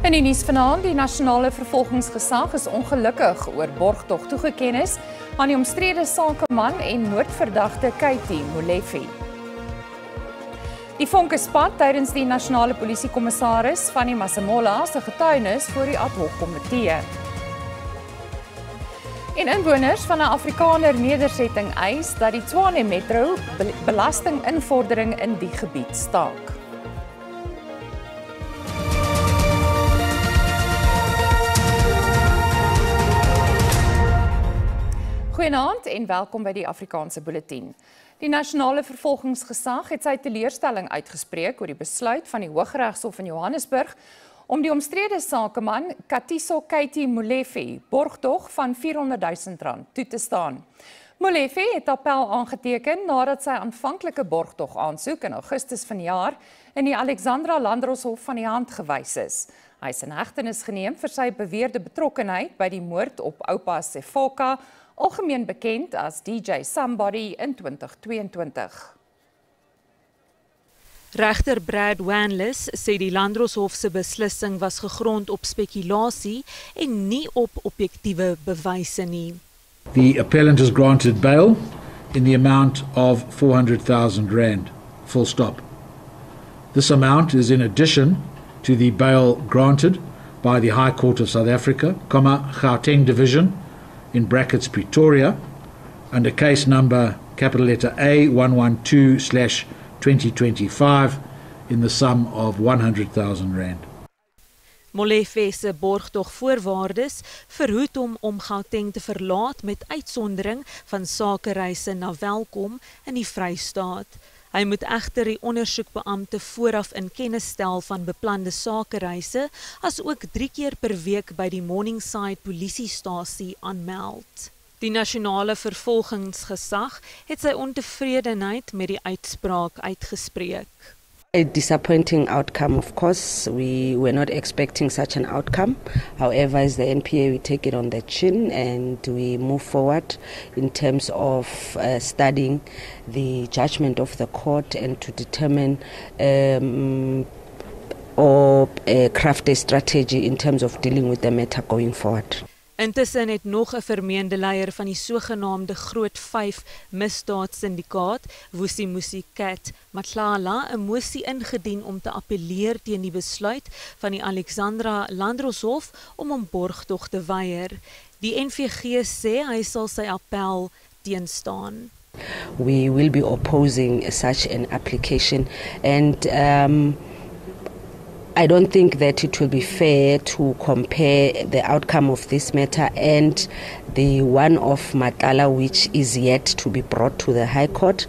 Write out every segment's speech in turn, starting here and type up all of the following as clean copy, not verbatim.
In die nuus vanaand, die nasionale vervolgingsgesag is ongelukkig oor borgtog toegekennis aan die omstrede sakeman en moordverdagte Katie Molefe. Die vonke spat tydens die nasionale polisiekommissaris Fanny Masemola se getuienis voor die ad hoc komitee. En inwoners van 'n Afrikaner nedersetting eis dat die Tshwane Metro belastinginvordering in die gebied staak. Goeienaand en welkom by die Afrikaanse Bulletin. Die nasionale vervolgingsgesag het sy teleurstelling uitgespreek oor die besluit van die Hooggeregshof in Johannesburg om die omstrede sakeman Katiso Katie Molefe borgtog van R400.000 toe te staan. Molefe het appel aangeteken nadat sy aanvanklike borgtog aansoek in Augustus vanjaar in die Alexandra Landdroshof van die hand gewys is. Hy is in hegtenis geneem vir sy beweerde betrokkenheid by die moord op oupa Sefoka, algemeen bekend as DJ Somebody in 2022. Regter Brad Wanless sê die Landdroshof se beslissing was gegrond op spekulasie en nie op objektiewe bewyse nie. The appellant is granted bail in the amount of R400,000, full stop. This amount is in addition to the bail granted by the High Court of South Africa, Gauteng Division, in brackets Pretoria, under case number capital letter A 112/2025 in the sum of R100,000. Molefe se borgtog voorwaardes verhoed hom om Gauteng te verlaat met uitsondering van sakereise na Welkom in die Vrystaat. Hy moet egter die ondersoekbeampte vooraf in kennis stel van beplande sakereise, as ook 3 keer per week by die Morningside polisiestasie aanmeld. Die nasionale vervolgingsgesag het sy ontevredenheid met die uitspraak uitgespreek. A disappointing outcome, of course. We were not expecting such an outcome. However, as the NPA, we take it on the chin and we move forward in terms of studying the judgment of the court and to determine or craft a strategy in terms of dealing with the matter going forward. Intussen het nog 'n vermeende leier van die sogenaamde Groot 5 misdaadsyndikaat, Vusimusi Cat Matlala, 'n mosie ingedien om te appeleer teen die besluit van die Alexandra Landdroshof om hom borgtog te weier. Die NVG sê hy sal sy appel teenstaan. We will be opposing such an application and I don't think that it will be fair to compare the outcome of this matter and the one of Matala, which is yet to be brought to the High Court.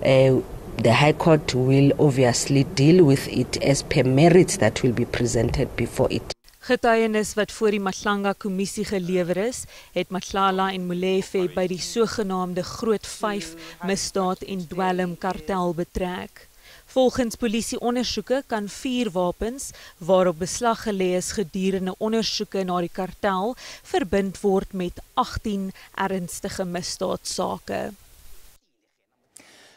The High Court will obviously deal with it as per merits that will be presented before it. Getuienis wat voor die Matlanga kommissie gelewer is, het Matlala en Molefe by die sogenaamde Groot 5 misdaad en dwelmkartel betrek. Volgens polisieondersoeke kan 4 wapens, waarop beslag gelê is gedurende ondersoeke na die kartel, verbind word met 18 ernstige misdaadsake.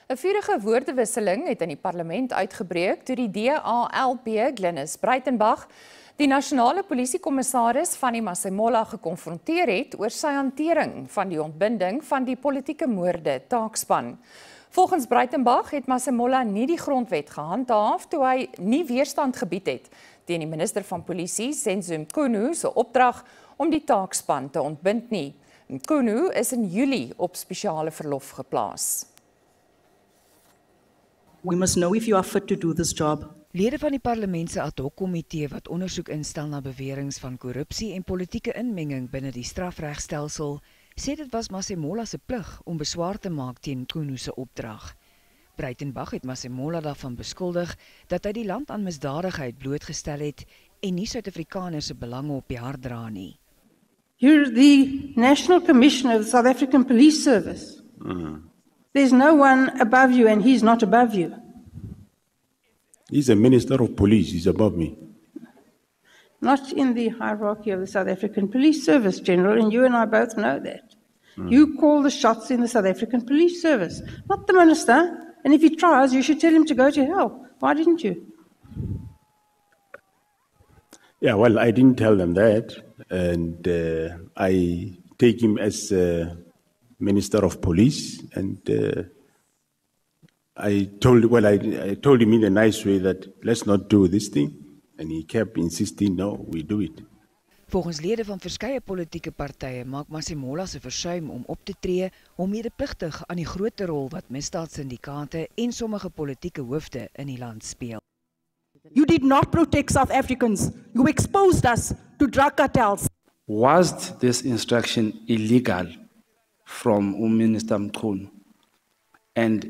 'n Vurige woordewisseling het in die parlement uitgebreek toe die DA-LP Glenys Breitenbach die nasionale polisiekommissaris Fanny Masemola gekonfronteer het oor sy hantering van die ontbinding van die politieke moorde taakspan. Volgens Breitenbach het Masemola nie die grondwet gehandhaaf toe hy nie weerstand gebied het teen die minister van polisie, Senzo Mchunu, se opdrag om die taakspan te ontbind nie. Mchunu is in Julie op spesiale verlof geplaas. We must know if you are fit to do this job. Lede van die parlement se ad hoc komitee wat ondersoek instel na beweringe van korrupsie en politieke inmenging binne die strafregstelsel, sê dit was Masemola se plig om beswaar te maak teen Mchunu se opdrag. Breitenbach het Masemola daarvan beskuldig dat hy die land aan misdadigheid blootgestel het en nie Suid-Afrikaners se belange op die hart dra nie. You're the National Commissioner of the South African Police Service. There's no one above you and he's not above you. He's a Minister of Police, he's above me. Not in the hierarchy of the South African Police Service, General, and you and I both know that. You call the shots in the South African Police Service, not the Minister. And if he tries, you should tell him to go to hell. Why didn't you? Yeah, well, I didn't tell them that, and I take him as Minister of Police, and I told him in a nice way that let's not do this thing, and he kept insisting, no, we do it. Volgens lede van verskeie politieke partye maak Masemola se versuim om op te tree hom medepligtig aan die groter rol wat misdaadsyndikaate en sommige politieke hoofde in die land speel. You did not protect South Africans. You exposed us to drug cartels. Was this instruction illegal from Minister Mkhunu? And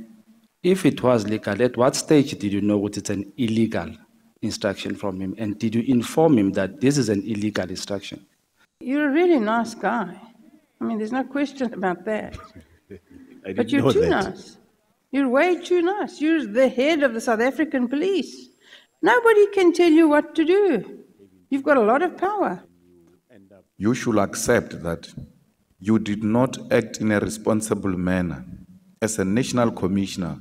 if it was legal, at what stage did you know it's an illegal instruction from him? And did you inform him that this is an illegal instruction? You're a really nice guy. I mean, there's no question about that. But you're too nice. You're way too nice. You're the head of the South African police. Nobody can tell you what to do. You've got a lot of power. You should accept that you did not act in a responsible manner as a national commissioner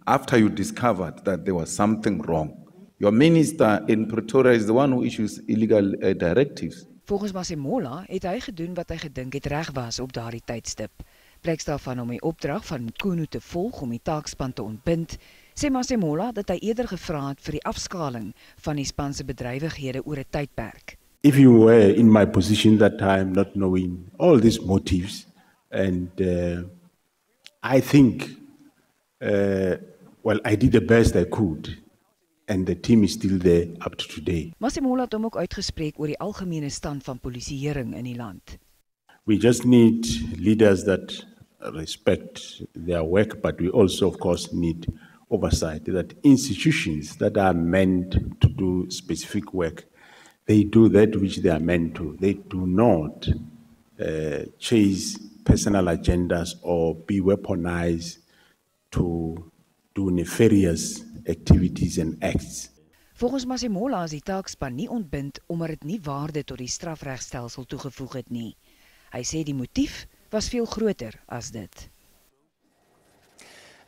after you discovered that there was something wrong. Your minister in Pretoria is the one who issues illegal directives. Volgens Masemola het hy gedoen wat hy gedink het reg was op daardie tydstip. Blyk daarvan om die opdrag van Mkhunu te volg om die taakspan te ontbind, sê Masemola dat hy eerder gevra het vir die afskaling van die span se bedrywighede oor 'n tydperk. If you were in my position that time, not knowing all these motives, and I think, I did the best I could, and the team is still there up to today. Masemola het hom ook uitgespreek oor die algemene stand van polisieering in die land. We just need leaders that respect their work, but we also, of course, need oversight, that institutions that are meant to do specific work, they do that which they are meant to. They do not chase personal agendas or be weaponized to do nefarious activities and acts. Volgens Masemola is die taakspan nie ontbind omdat dit nie waarde tot die strafregstelsel toegevoeg het nie. Hy sê die motief was veel groter as dit.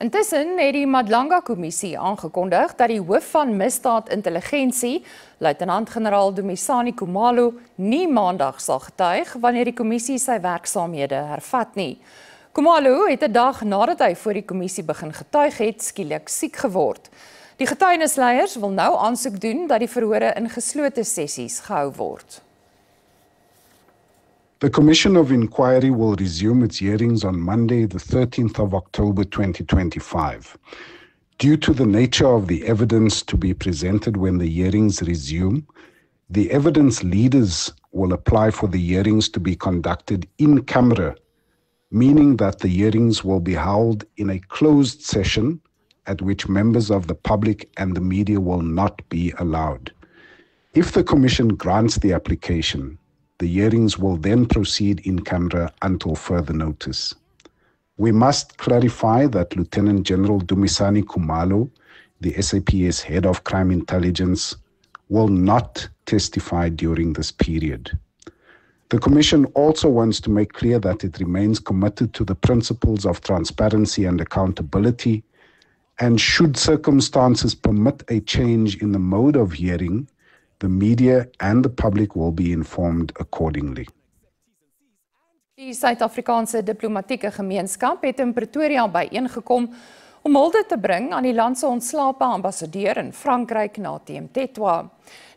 Intussen het die Madlanga-kommissie aangekondig dat die hoof van misdaadintelligensie, luitenant-generaal Dumisani Khumalo, nie maandag sal getuig wanneer die kommissie sy werksaamhede hervat nie. Khumalo het 'n dag nadat hy voor die kommissie begin getuig het, skielik siek geword. Die getuienisleiers wil nou aansoek doen dat die verhore in geslote sessies gehou word. The Commission of Inquiry will resume its hearings on Monday, the 13th of October 2025. Due to the nature of the evidence to be presented when the hearings resume, the evidence leaders will apply for the hearings to be conducted in camera, meaning that the hearings will be held in a closed session at which members of the public and the media will not be allowed. If the Commission grants the application, the hearings will then proceed in camera until further notice. We must clarify that Lieutenant General Dumisani Khumalo, the SAPS Head of Crime Intelligence, will not testify during this period. The Commission also wants to make clear that it remains committed to the principles of transparency and accountability, and should circumstances permit a change in the mode of hearing, the media and the public will be informed accordingly. Die Suid-Afrikaanse diplomatieke gemeenskap het in Pretoria byeengekom om hulde te bring aan die land se ontslape ambassadeur in Frankryk, Nathi Mthethwa.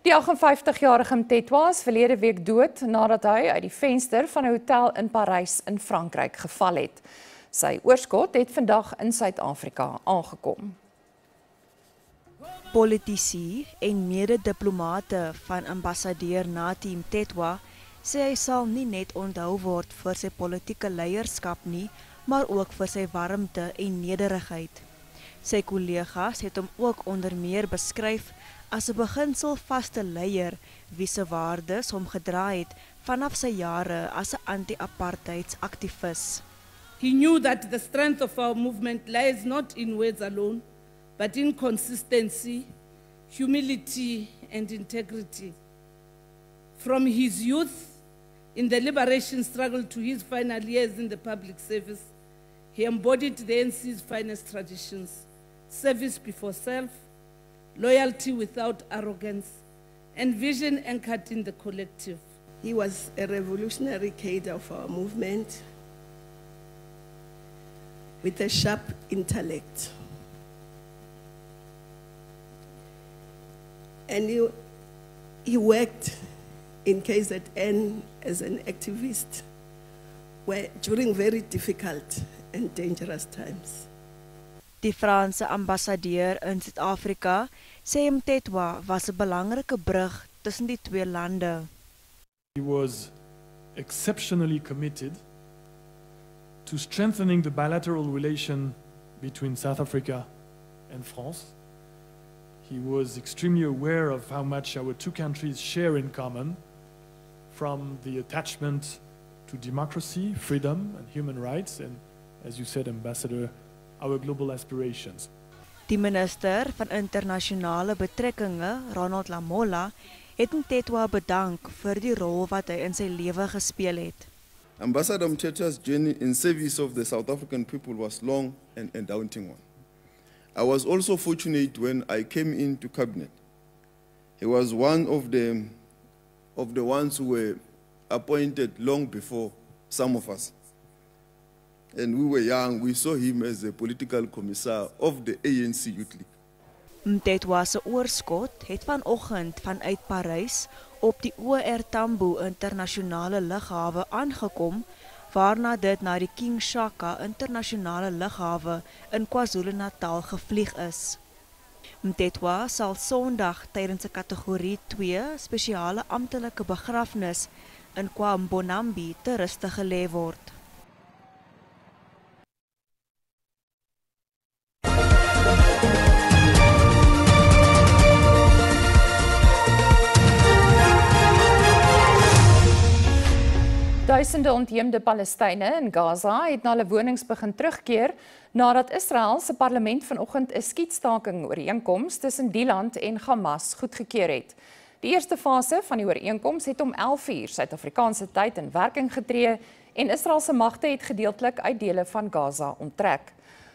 Die 58-jarige Mthethwa is verlede week dood nadat hy uit die venster van 'n hotel in Parys in Frankryk geval het. Sy oorskot het vandag in Suid-Afrika aangekom. Politici en mede-diplomate van ambassadeur Nathi Mthethwa sê hy sal nie net onthou word vir sy politieke leierskap nie, maar ook vir sy warmte en nederigheid. Sy kollegas het hom ook onder meer beskryf as 'n beginselvaste leier wie se waardes hom gedra het vanaf sy jare as 'n anti-apartheidsaktivis. He knew that the strength of our movement lies not in words alone, but in consistency, humility, and integrity. From his youth in the liberation struggle to his final years in the public service, he embodied the NC's finest traditions: service before self, loyalty without arrogance, and vision anchored in the collective. He was a revolutionary cadre of our movement with a sharp intellect. And he worked in KZN as an activist during very difficult and dangerous times. Die Franse ambassadeur in Suid-Afrika sê Mthethwa was 'n belangrike brug tussen die twee lande. He was exceptionally committed to strengthening the bilateral relation between South Africa and France. He was extremely aware of how much our two countries share in common, from the attachment to democracy, freedom and human rights, and as you said, Ambassador, our global aspirations. Die minister van internasionale betrekkinge, Ronald Lamola, het Mthethwa bedank vir die rol wat hy in sy lewe gespeel het. Ambassador Mthethwa's journey in service of the South African people was long and a daunting one. I was also fortunate when I came into cabinet. He was one of the ones who were appointed long before some of us. And we were young, we saw him as a political commissar of the ANC Youth League. Mthethwa se oorskot het vanoggend vanuit Parys op die OR Tambo internasionale lughawe aangekom, waarna dit na die King Shaka internasionale lughawe in KwaZulu-Natal gevlieg is. Mthethwa sal Sondag tydens 'n kategorie 2 spesiale amptelike begrafnis in KwaMbonambi te ruste gelê word. Duisende ontheemde Palestynë in Gaza het na hulle wonings begin terugkeer nadat Israel se parlement vanoggend 'n skietstaking ooreenkoms tussen die land en Hamas goedgekeur het. Die eerste fase van die ooreenkoms het om 11:00 Suid-Afrikaanse tyd in werking getree en Israel se magte het gedeeltelik uit dele van Gaza onttrek.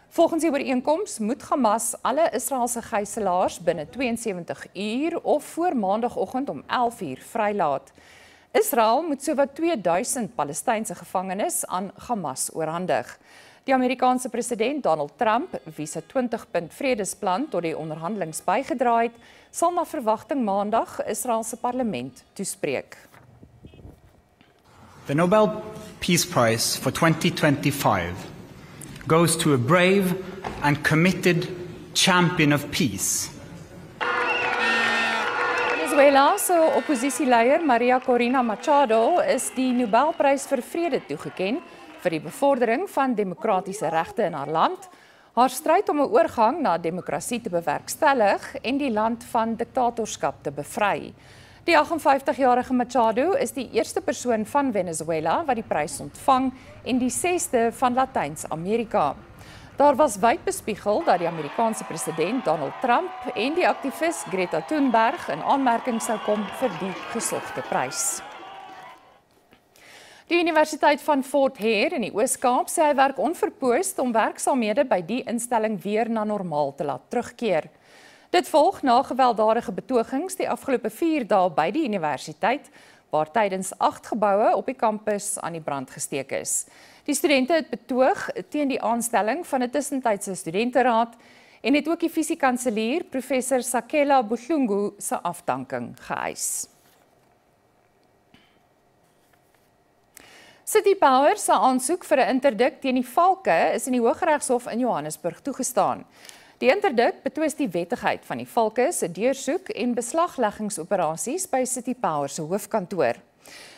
Volgens die ooreenkoms moet Hamas alle Israeliese gijslaers binne 72 uur of voor maandagooggend om 11:00 vrylaat. Israel moet sowat 2000 Palestynse gevangenes aan Hamas oorhandig. Die Amerikaanse president Donald Trump, wie se 20-punt vredesplan tot die onderhandelings bygedra het, sal na verwagting Maandag Israel se parlement toespreek. The Nobel Peace Prize for 2025 goes to a brave and committed champion of peace. Venezuela se oppositieleier Maria Corina Machado is die Nobelprys vir vrede toegeken vir die bevordering van demokratiese regte in haar land, haar stryd om 'n oorgang na demokrasie te bewerkstellig en die land van diktatorskap te bevry. Die 58-jarige Machado is die eerste persoon van Venezuela wat die prys ontvang en die 6de van Latyns-Amerika. Daar was wyd bespiegel dat die Amerikaanse president Donald Trump en die aktivis Greta Thunberg in aanmerking sou kom vir die gesogte prys. Die Universiteit van Fort Hare in die Oos-Kaap sê hy werk onverpoost om werksaamhede by die instelling weer na normaal te laat terugkeer. Dit volg na gewelddadige betogings die afgelope 4 dae by die universiteit, waar tydens 8 geboue op die kampus aan die brand gesteek is. Die studente het betoog teen die aanstelling van 'n tussentydse studenteraad en het ook die fisiekanselier professor Sakela Buhlungu se afdanking geëis. City Power se aansoek vir 'n interdik teen die valke is in die Hooggeregshof in Johannesburg toegestaan. Die interdik betwis die wettigheid van die valke se deursoek en beslagleggingsoperasies by City Power se hoofkantoor.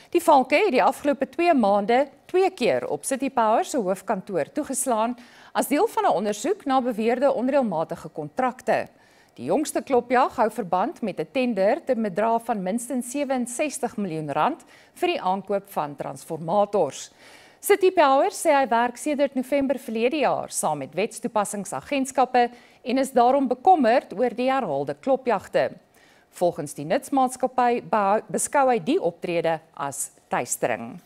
Die valke het die afgelope 2 maande 2 keer op City Power se hoofkantoor toegeslaan as deel van 'n ondersoek na beweerde onreëlmatige kontrakte. Die jongste klopjag hou verband met 'n tender ter bedrag van minstens 67 miljoen rand vir die aankoop van transformators. City Power sê hy werk sedert November verlede jaar saam met wetstoepassingsagentskappe en is daarom bekommerd oor die herhaalde klopjagte. Volgens die nutsmaatskappy beskou hy die optrede as teistering.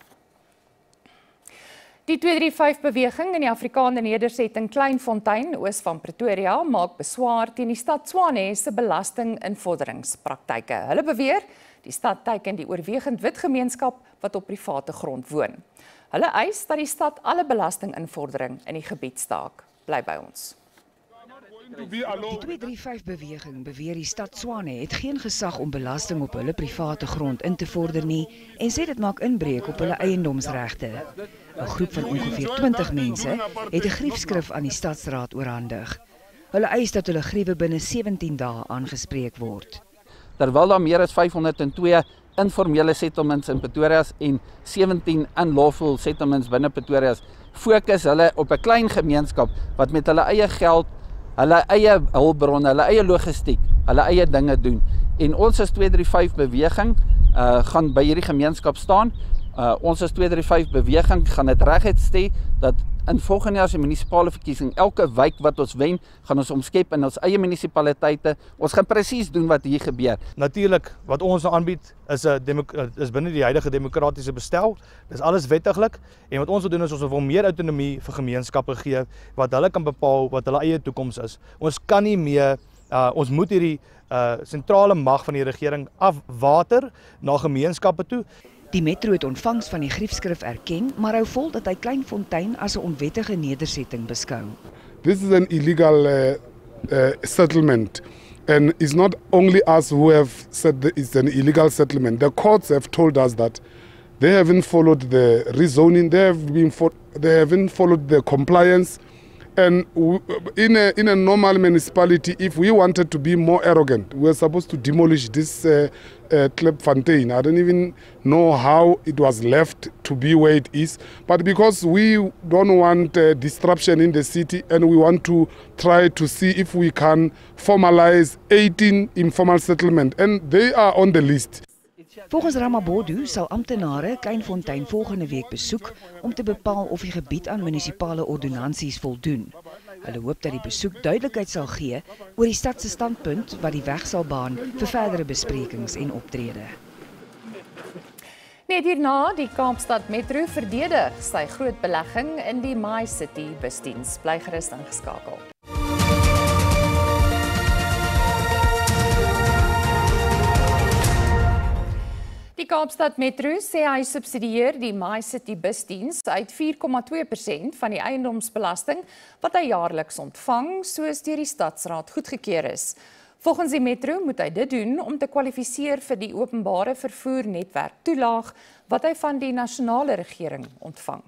Die 235-beweging in die Afrikaner nedersetting Kleinfontein, oos van Pretoria, maak beswaar teen die stad Tshwane se belastinginvorderingspraktyke. Hulle beweer die stad teiken die oorwegend wit gemeenskap wat op private grond woon. Hulle eis dat die stad alle belastinginvordering in die gebied staak. Bly by ons. Die 235-beweging beweer die stad Tshwane het geen gesag om belasting op hulle private grond in te vorder nie en sê dit maak inbreuk op hulle eiendomsregte. 'n Groep van ongeveer 20 mense het 'n griefskrif aan die stadsraad oorhandig. Hulle eis dat hulle griewe binne 17 dae aangespreek word. Terwyl daar meer as 502 informele settlements in Pretoria en 17 unlawful settlements binne Pretoria, fokus hulle op 'n klein gemeenskap wat met hulle eie geld, hulle eie hulpbronne, hulle eie logistiek, hulle eie dinge doen. En ons as 235 beweging gaan by hierdie gemeenskap staan. Ons as 235 beweging gaan dit reguit sê dat in volgende jaar se munisipale verkiesing elke wijk wat ons wen, gaan ons omskep in ons eie munisipaliteite. Ons gaan presies doen wat hier gebeur. Natuurlik wat ons nou aanbied is binne die huidige demokratiese bestel. Dis alles wettiglik en wat ons wil doen is ons wil meer autonomie vir gemeenskappe gee wat hulle kan bepaal wat hulle eie toekoms is. Ons kan nie meer ons moet hierdie sentrale mag van die regering afwater na gemeenskappe toe. Die metro het ontvangs van die griefskrif erken, maar hou vol dat hy Kleinfontein as 'n onwettige nedersetting beskou. This is an illegal settlement, and it's not only us who have said that it's an illegal settlement. The courts have told us that they haven't followed the rezoning, they haven't followed the compliance. And in a normal municipality, if we wanted to be more arrogant, we were supposed to demolish this Kleinfontein. I don't even know how it was left to be where it is. But because we don't want disruption in the city and we want to try to see if we can formalize 18 informal settlements, and they are on the list. Volgens Ramabodu sal amptenare Kleinfontein volgende week besoek om te bepaal of die gebied aan munisipale ordonnansies voldoen. Hulle hoop dat die besoek duidelikheid sal gee oor die stad se standpunt wat die weg sal baan vir verdere besprekings en optrede. Net hierna, die Kaapstad Metro verdedig sy groot belegging in die MyCity busdiens. Bly gerus ingeskakel. Die Kaapstad Metro sê hy subsidieer die MyCity busdiens uit 4,2% van die eiendomsbelasting wat hy jaarliks ontvang, soos deur die stadsraad goedgekeur is. Volgens die Metro moet hy dit doen om te kwalifiseer vir die openbare vervoernetwerk toelaag wat hy van die nasionale regering ontvang.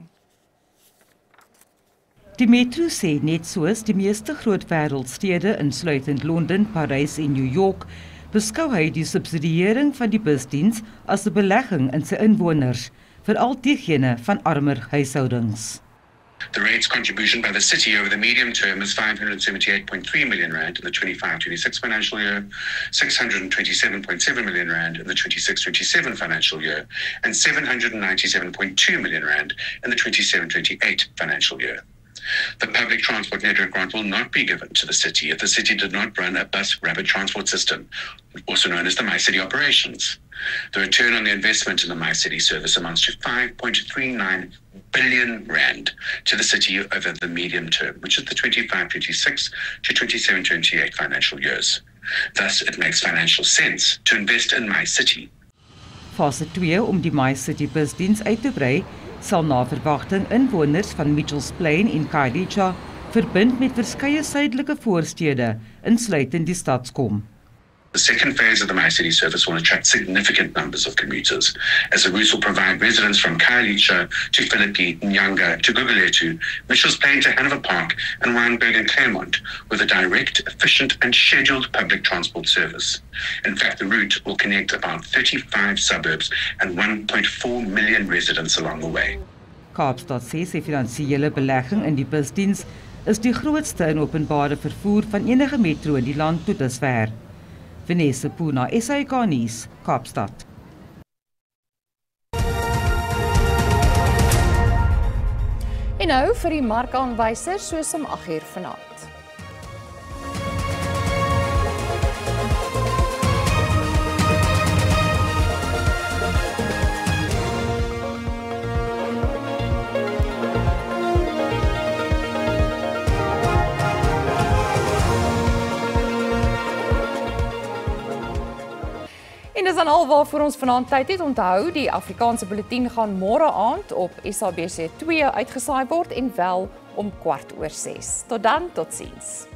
Die Metro sê net soos die meeste groot wêreldstede insluitend Londen, Parys en New York, beskou hy die subsidiering van die busdiens as 'n belegging in sy inwoners, veral diegene van armer huishoudings. The rate's contribution by the city over the medium term is R578.3 million in the 25-26 financial year, R627.7 million in the 26-27 financial year, and R797.2 million in the 27-28 financial year. The public transport network grant will not be given to the city if the city did not run a bus rapid transport system, also known as the MyCity operations. The return on the investment in the MyCity service amounts to R5.39 billion to the city over the medium term, which is the 25-26 to 27-28 financial years. Thus, it makes financial sense to invest in MyCity. Fase 2 om die MyCity busdiens uit te brei sal na verwagting inwoners van Mitchells Plain en Khayelitsha verbind met verskeie suidelike voorstede, insluitend die Stadskom. The second phase of the MyCity service will attract significant numbers of commuters, as the routes will provide residents from Khayelitsha to Philippi, Nyanga to Gugulethu, Mitchells Plain to Hanover Park, and Wynberg and Claremont with a direct, efficient and scheduled public transport service. In fact, the route will connect about 35 suburbs and 1.4 million residents along the way. Kaapstad sê sy finansiële belegging in die busdiens is die grootste in openbare vervoer van enige metro in die land tot dusver. Vanessa Puna, SAK nuus, Kaapstad. En nou vir die markaanwysers soos om 8:00 vanaand. dis dan al waarvoor ons vanaand tyd het. Onthou, die Afrikaanse bulletin gaan môre aand op SABC 2 uitgesaai word en wel om 6:15. Tot dan, totsiens.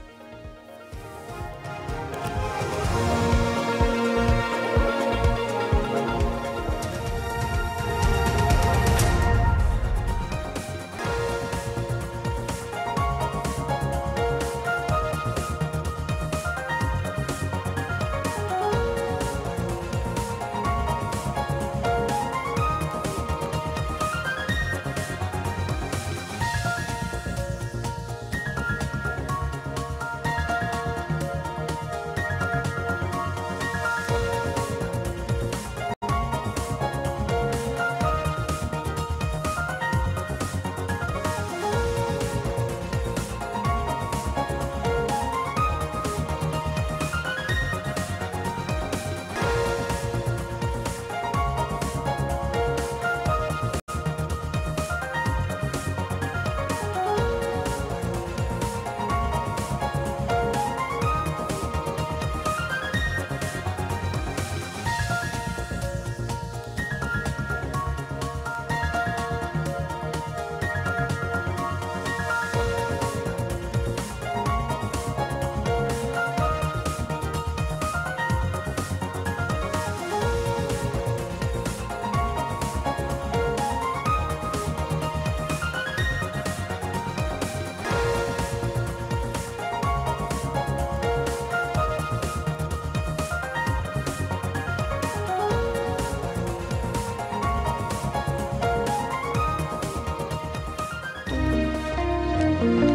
Thank you.